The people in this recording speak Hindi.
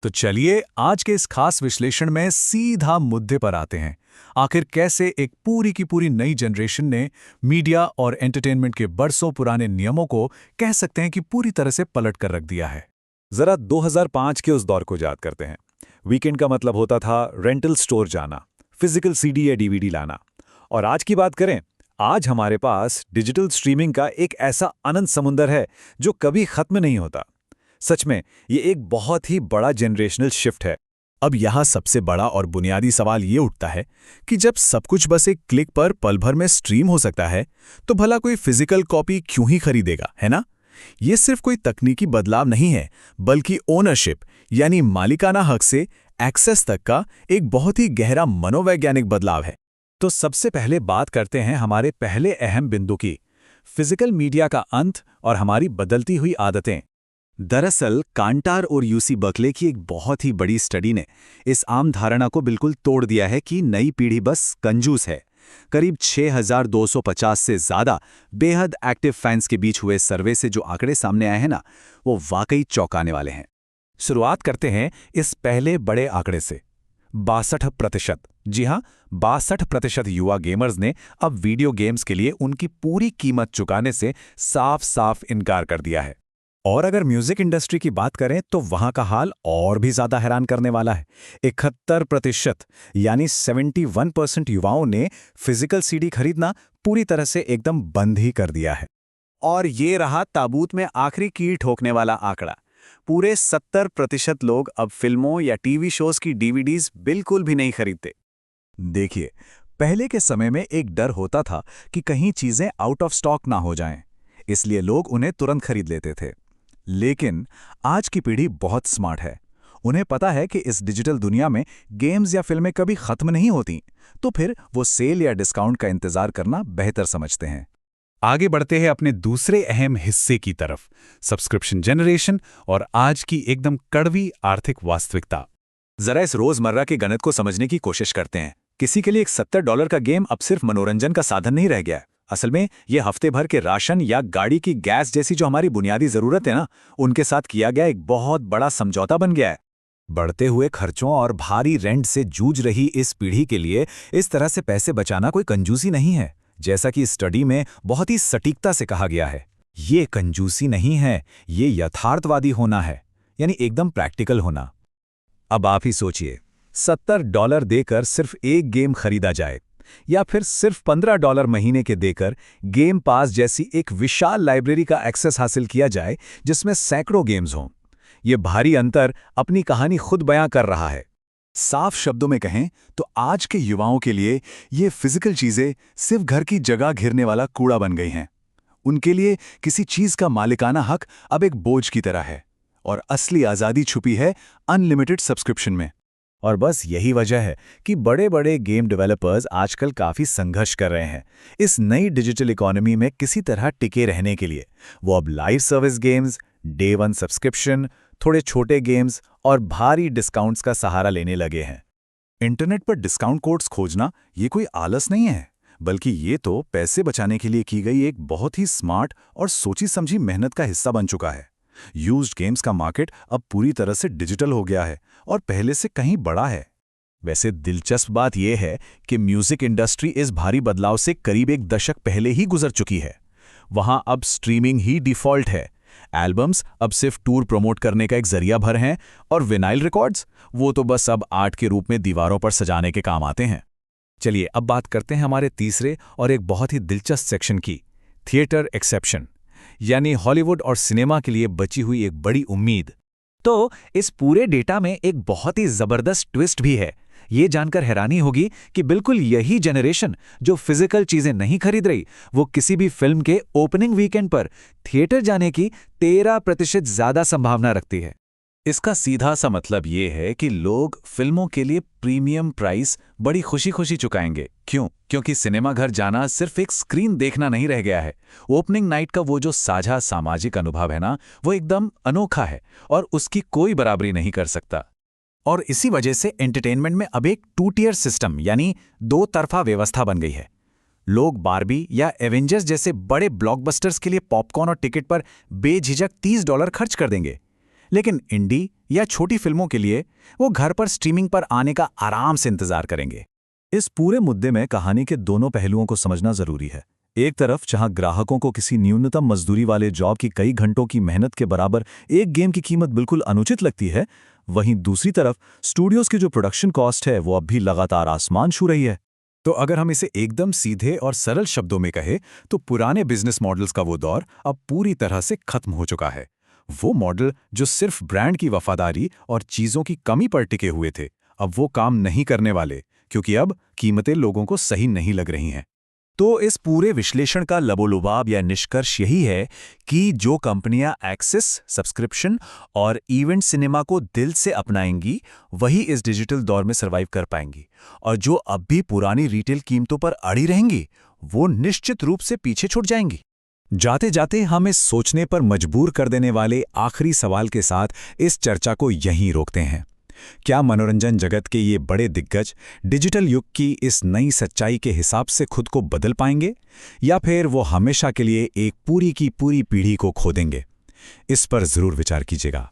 तो चलिए आज के इस खास विश्लेषण में सीधा मुद्दे पर आते हैं। आखिर कैसे एक पूरी की पूरी नई जनरेशन ने मीडिया और एंटरटेनमेंट के बरसों पुराने नियमों को कह सकते हैं कि पूरी तरह से पलट कर रख दिया है। जरा 2005 के उस दौर को याद करते हैं। वीकेंड का मतलब होता था रेंटल स्टोर जाना, फिजिकल सीडी या डीवीडी लाना। और आज की बात करें, आज हमारे पास डिजिटल स्ट्रीमिंग का एक ऐसा अनंत समुंदर है जो कभी खत्म नहीं होता। सच में ये एक बहुत ही बड़ा जनरेशनल शिफ्ट है। अब यहाँ सबसे बड़ा और बुनियादी सवाल ये उठता है कि जब सब कुछ बस एक क्लिक पर पल भर में स्ट्रीम हो सकता है, तो भला कोई फिजिकल कॉपी क्यों ही खरीदेगा, है ना? ये सिर्फ कोई तकनीकी बदलाव नहीं है, बल्कि ओनरशिप यानी मालिकाना हक से एक्सेस तक का एक बहुत ही गहरा मनोवैज्ञानिक बदलाव है। तो सबसे पहले बात करते हैं हमारे पहले अहम बिंदु की, फिजिकल मीडिया का अंत और हमारी बदलती हुई आदतें। दरअसल कांटार और यूसी बर्कले की एक बहुत ही बड़ी स्टडी ने इस आम धारणा को बिल्कुल तोड़ दिया है कि नई पीढ़ी बस कंजूस है। करीब 6250 से ज़्यादा बेहद एक्टिव फैंस के बीच हुए सर्वे से जो आंकड़े सामने आए हैं ना, वो वाकई चौंकाने वाले हैं। शुरुआत करते हैं इस पहले बड़े आंकड़े से। 62%, जी हाँ, 62% युवा गेमर्स ने अब वीडियो गेम्स के लिए उनकी पूरी कीमत चुकाने से साफ साफ इनकार कर दिया है। और अगर म्यूजिक इंडस्ट्री की बात करें तो वहां का हाल और भी ज्यादा हैरान करने वाला है। 71% यानी 71% युवाओं ने फिजिकल सीडी खरीदना पूरी तरह से एकदम बंद ही कर दिया है। और ये रहा ताबूत में आखिरी कील ठोकने वाला आंकड़ा। पूरे 70% लोग अब फिल्मों या टीवी शोज की डीवीडीज बिल्कुल भी नहीं खरीदते। देखिए, पहले के समय में एक डर होता था कि कहीं चीजें आउट ऑफ स्टॉक ना हो जाएं, इसलिए लोग उन्हें तुरंत खरीद लेते थे। लेकिन आज की पीढ़ी बहुत स्मार्ट है। उन्हें पता है कि इस डिजिटल दुनिया में गेम्स या फिल्में कभी खत्म नहीं होती, तो फिर वो सेल या डिस्काउंट का इंतजार करना बेहतर समझते हैं। आगे बढ़ते हैं अपने दूसरे अहम हिस्से की तरफ, सब्सक्रिप्शन जनरेशन और आज की एकदम कड़वी आर्थिक वास्तविकता। जरा इस रोजमर्रा के गणित को समझने की कोशिश करते हैं। किसी के लिए एक $70 का गेम अब सिर्फ मनोरंजन का साधन नहीं रह गया है। असल में ये हफ्ते भर के राशन या गाड़ी की गैस जैसी जो हमारी बुनियादी जरूरत है ना, उनके साथ किया गया एक बहुत बड़ा समझौता बन गया है। बढ़ते हुए खर्चों और भारी रेंट से जूझ रही इस पीढ़ी के लिए इस तरह से पैसे बचाना कोई कंजूसी नहीं है। जैसा कि स्टडी में बहुत ही सटीकता से कहा गया है, ये कंजूसी नहीं है, ये यथार्थवादी होना है, यानी एकदम प्रैक्टिकल होना। अब आप ही सोचिए, $70 देकर सिर्फ एक गेम खरीदा जाए या फिर सिर्फ $15 महीने के देकर गेम पास जैसी एक विशाल लाइब्रेरी का एक्सेस हासिल किया जाए जिसमें सैकड़ों गेम्स हों। ये भारी अंतर अपनी कहानी खुद बयां कर रहा है। साफ शब्दों में कहें तो आज के युवाओं के लिए ये फिजिकल चीजें सिर्फ घर की जगह घेरने वाला कूड़ा बन गई हैं। उनके लिए किसी चीज का मालिकाना हक अब एक बोझ की तरह है और असली आज़ादी छुपी है अनलिमिटेड सब्सक्रिप्शन में। और बस यही वजह है कि बड़े बड़े गेम डेवलपर्स आजकल काफ़ी संघर्ष कर रहे हैं इस नई डिजिटल इकोनॉमी में किसी तरह टिके रहने के लिए। वो अब live service games, day 1 subscription, थोड़े छोटे गेम्स और भारी डिस्काउंट्स का सहारा लेने लगे हैं। इंटरनेट पर डिस्काउंट कोड्स खोजना ये कोई आलस नहीं है, बल्कि ये तो पैसे बचाने के लिए की गई एक बहुत ही स्मार्ट और सोची समझी मेहनत का हिस्सा बन चुका है। यूज्ड गेम्स का मार्केट अब पूरी तरह से डिजिटल हो गया है और पहले से कहीं बड़ा है। वैसे दिलचस्प बात यह है कि म्यूजिक इंडस्ट्री इस भारी बदलाव से करीब एक दशक पहले ही गुजर चुकी है। वहां अब स्ट्रीमिंग ही डिफॉल्ट है। एल्बम्स अब सिर्फ टूर प्रमोट करने का एक जरिया भर हैं और विनाइल रिकॉर्ड्स, वो तो बस अब आर्ट के रूप में दीवारों पर सजाने के काम आते हैं। चलिए अब बात करते हैं हमारे तीसरे और एक बहुत ही दिलचस्प सेक्शन की, थिएटर एक्सेप्शन, यानी हॉलीवुड और सिनेमा के लिए बची हुई एक बड़ी उम्मीद। तो इस पूरे डेटा में एक बहुत ही जबरदस्त ट्विस्ट भी है। ये जानकर हैरानी होगी कि बिल्कुल यही जनरेशन जो फिजिकल चीजें नहीं खरीद रही, वो किसी भी फिल्म के ओपनिंग वीकेंड पर थिएटर जाने की 13% ज्यादा संभावना रखती है। इसका सीधा सा मतलब ये है कि लोग फिल्मों के लिए प्रीमियम प्राइस बड़ी खुशी खुशी चुकाएंगे। क्यों? क्योंकि सिनेमा घर जाना सिर्फ एक स्क्रीन देखना नहीं रह गया है। ओपनिंग नाइट का वो जो साझा सामाजिक अनुभव है ना, वो एकदम अनोखा है और उसकी कोई बराबरी नहीं कर सकता। और इसी वजह से एंटरटेनमेंट में अब एक 2 टियर सिस्टम यानी 2 तरफा व्यवस्था बन गई है। लोग बारबी या एवेंजर्स जैसे बड़े ब्लॉकबस्टर्स के लिए पॉपकॉर्न और टिकट पर बेझिझक $30 खर्च कर देंगे, लेकिन इंडी या छोटी फिल्मों के लिए वो घर पर स्ट्रीमिंग पर आने का आराम से इंतजार करेंगे। इस पूरे मुद्दे में कहानी के दोनों पहलुओं को समझना जरूरी है। एक तरफ जहां ग्राहकों को किसी न्यूनतम मजदूरी वाले जॉब की कई घंटों की मेहनत के बराबर एक गेम की कीमत बिल्कुल अनुचित लगती है, वहीं दूसरी तरफ स्टूडियोज की जो प्रोडक्शन कॉस्ट है वो अब भी लगातार आसमान छू रही है। तो अगर हम इसे एकदम सीधे और सरल शब्दों में कहें तो पुराने बिजनेस मॉडल्स का वो दौर अब पूरी तरह से खत्म हो चुका है। वो मॉडल जो सिर्फ ब्रांड की वफादारी और चीजों की कमी पर टिके हुए थे, अब वो काम नहीं करने वाले, क्योंकि अब कीमतें लोगों को सही नहीं लग रही हैं। तो इस पूरे विश्लेषण का लबोलुबाब या निष्कर्ष यही है कि जो कंपनियां एक्सेस, सब्सक्रिप्शन और इवेंट सिनेमा को दिल से अपनाएंगी, वही इस डिजिटल दौर में सर्वाइव कर पाएंगी, और जो अब भी पुरानी रिटेल कीमतों पर अड़ी रहेंगी, वो निश्चित रूप से पीछे छूट जाएंगी। जाते जाते हम इस सोचने पर मजबूर कर देने वाले आखिरी सवाल के साथ इस चर्चा को यहीं रोकते हैं। क्या मनोरंजन जगत के ये बड़े दिग्गज डिजिटल युग की इस नई सच्चाई के हिसाब से खुद को बदल पाएंगे, या फिर वो हमेशा के लिए एक पूरी की पूरी पीढ़ी को खो देंगे? इस पर जरूर विचार कीजिएगा।